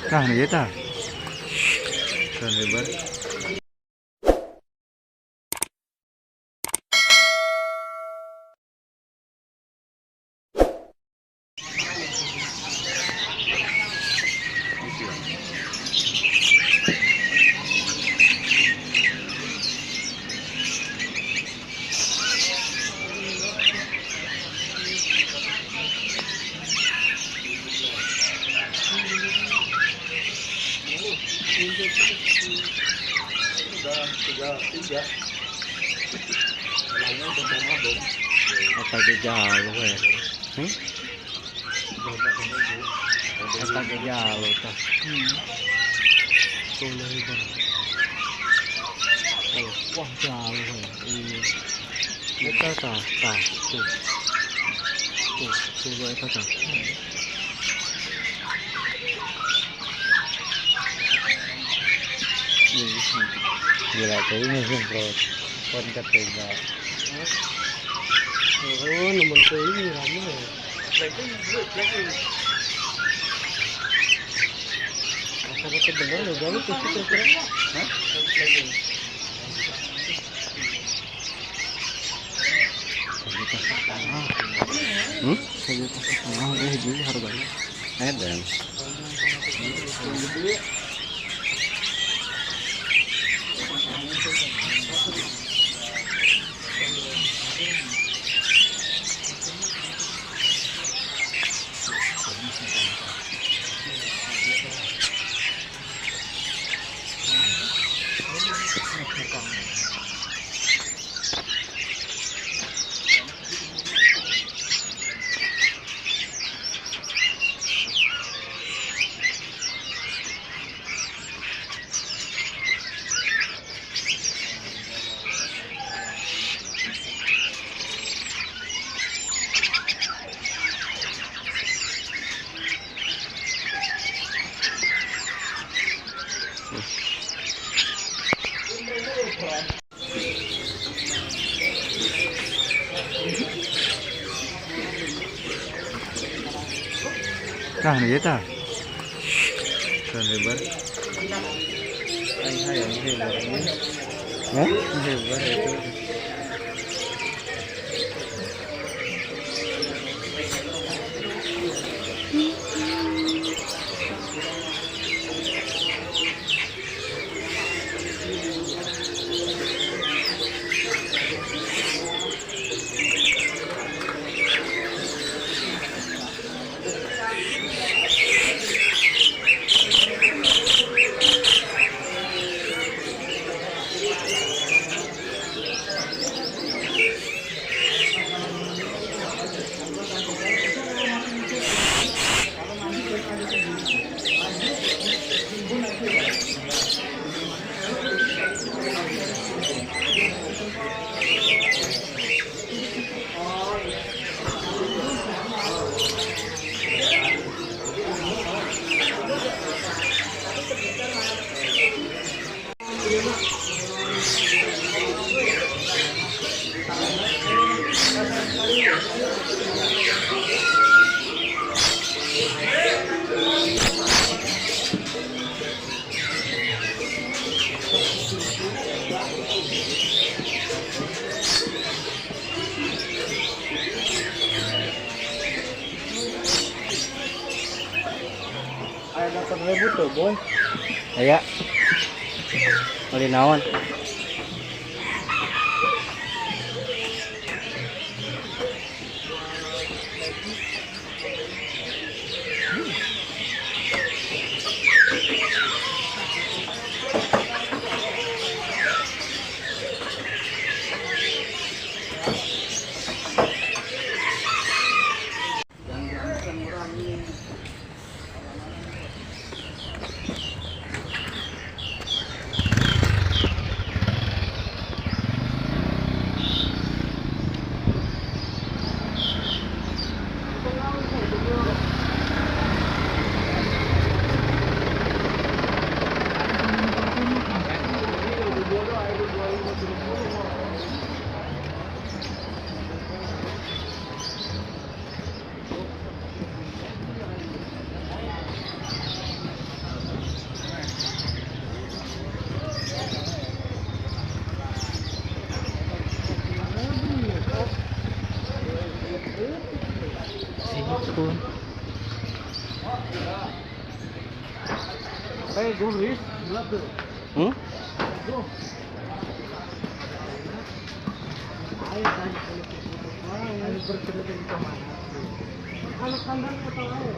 Kah nih ta? Keren lebar. Tiga. Lainnya udah mau mabuk. Apa jauh ya? Apa jauh ta? Tuh lagi kan. Wah jauh ya. Ini. Eta ta. Tuh. Tuh eta ta. Gila tuh ini bro. Kontak juga. Oh, nomor ini ramai. Lagi. Apa benar lo gawe tuh kira-kira? Hah? Lagi. Sejuta setengah juga harganya. Edan. Kah nih ta? Keren lebar. Hai hebat ini. Hebat itu. Ada 8.000 tuh, boy. Aya. Beli naon? Pun. Hey, go Luis. Hmm? Go. Ayo tanya politik itu. Ayo bercerita di mana? Anak kandang atau ayo?